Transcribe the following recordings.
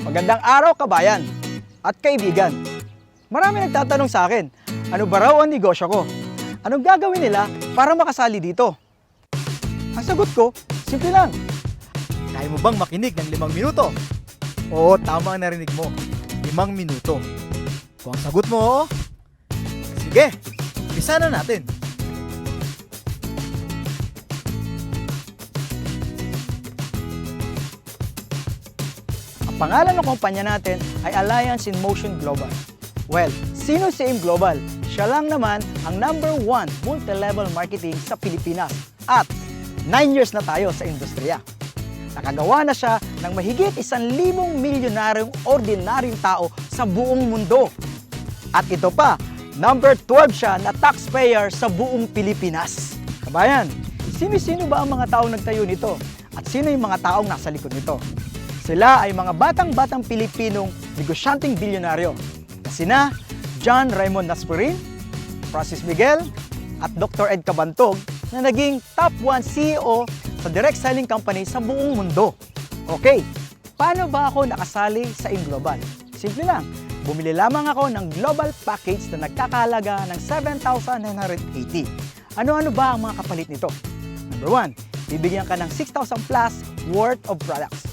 Magandang araw, kabayan at kaibigan. Marami nagtatanong sa akin, ano ba raw ang negosyo ko? Anong gagawin nila para makasali dito? Ang sagot ko, simple lang. Kaya mo bang makinig ng 5 minuto? Oo, tama ang narinig mo. 5 minuto. Kung ang sagot mo, oo, sige, umpisa na natin. Ang pangalan ng kumpanya natin ay Alliance in Motion Global. Well, sino si AIM Global? Siya lang naman ang #1 multi-level marketing sa Pilipinas at 9 years na tayo sa industriya. Nakagawa na siya ng mahigit 1,000 milyonaryong ordinaryong tao sa buong mundo. At ito pa, #12 siya na taxpayer sa buong Pilipinas. Kabayan, sino-sino ba ang mga taong nagtayo nito? At sino yung mga taong nasa likod nito? Sila ay mga batang-batang Pilipinong negosyanteng bilyonaryo na sina John Raymond Naspurin, Francis Miguel, at Dr. Ed Cabantog na naging top 1 CEO sa direct selling company sa buong mundo. Okay, paano ba ako nakasali sa AIM Global? Simple lang, bumili lamang ako ng global package na nagkakahalaga ng 7,980. Ano-ano ba ang mga kapalit nito? Number 1, bibigyan ka ng 6,000 plus worth of products.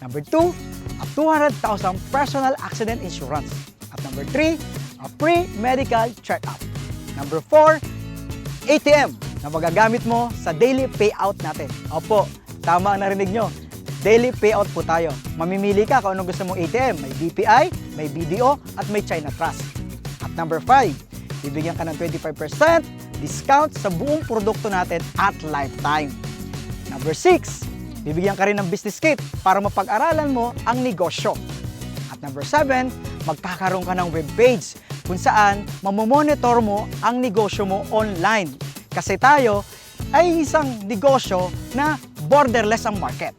Number 2, a 200,000 personal accident insurance. At number 3, a free medical check-up. Number 4, ATM na magagamit mo sa daily payout natin. Opo, tama ang narinig nyo. Daily payout po tayo. Mamimili ka kung anong gusto mong ATM. May BPI, may BDO, at may China Trust. At number 5, bibigyan ka ng 25% discount sa buong produkto natin at lifetime. Number 6, bibigyan ka rin ng business kit para mapag-aralan mo ang negosyo. At number 7, magkakaroon ka ng webpage kung saan mamomonitor mo ang negosyo mo online. Kasi tayo ay isang negosyo na borderless ang market.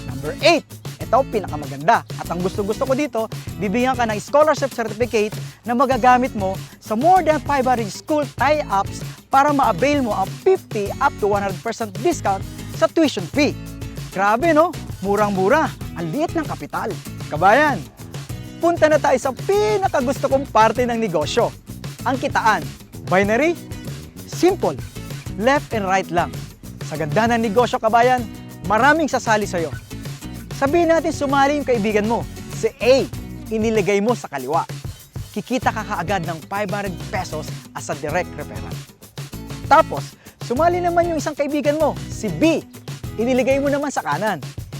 Number 8, ito pinakamaganda. At ang gusto-gusto ko dito, bibigyan ka ng scholarship certificate na magagamit mo sa more than 500 school tie-ups para ma-avail mo ang 50 up to 100% discount sa tuition fee. Grabe no? Murang-mura. Ang liit ng kapital. Kabayan, punta na tayo sa pinakagusto kong parte ng negosyo. Ang kitaan. Binary? Simple. Left and right lang. Sa ganda ng negosyo, kabayan, maraming sasali sa'yo. Sabihin natin sumali yung kaibigan mo. Si A, iniligay mo sa kaliwa. Kikita ka kaagad ng 500 pesos as a direct referral. Tapos, sumali naman yung isang kaibigan mo, si B, iniligay mo naman sa kanan.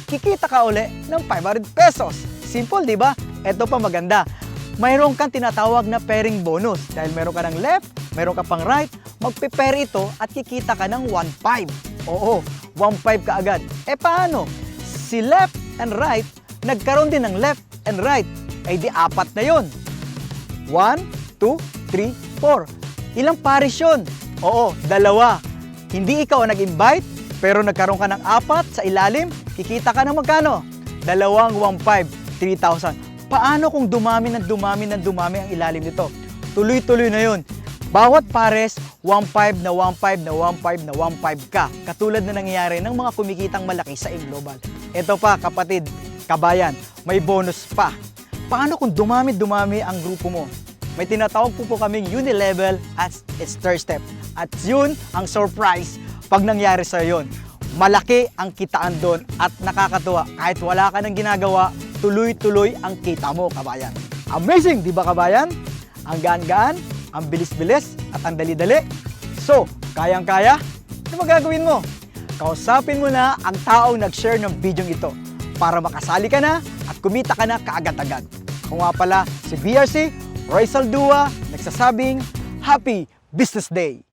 Kikita ka uli ng 500 pesos. Simple, di ba? Ito pa maganda. Mayroon kang tinatawag na pairing bonus. Dahil meron ka ng left, meron ka pang right, magpe-pair ito at kikita ka ng 1.5. Oo, 1.5 ka agad. E paano? Si left and right, nagkaroon din ng left and right. Ay di 4 na yun. 1, 2, 3, 4. Ilang pares yun? Oo, 2. Hindi ikaw ang nag-invite, pero nagkaroon ka ng 4 sa ilalim, kikita ka ng magkano? 2 1.5, 3,000. Paano kung dumami ng dumami ang ilalim nito? Tuloy-tuloy na yun. Bawat pares, 1.5 na 1.5 na 1.5 na 1.5 ka. Katulad na nangyayari ng mga kumikitang malaki sa AIM Global. Ito pa, kapatid, kabayan, may bonus pa. Paano kung dumami ang grupo mo? May tinatawag po kaming unilevel as its third step. At yun ang surprise pag nangyari sa yun. Malaki ang kitaan doon at nakakatuwa. Kahit wala ka nang ginagawa, tuloy-tuloy ang kita mo, kabayan. Amazing, di ba, kabayan? Ang gaan-gaan, ang bilis-bilis, at ang dali-dali. So, kayang-kaya? Ano magagawin mo? Kausapin mo na ang taong nag-share ng video ito para makasali ka na at kumita ka na kaagad-agad. Ako nga pala si BRC, Roy Saldua, nagsasabing Happy Business Day!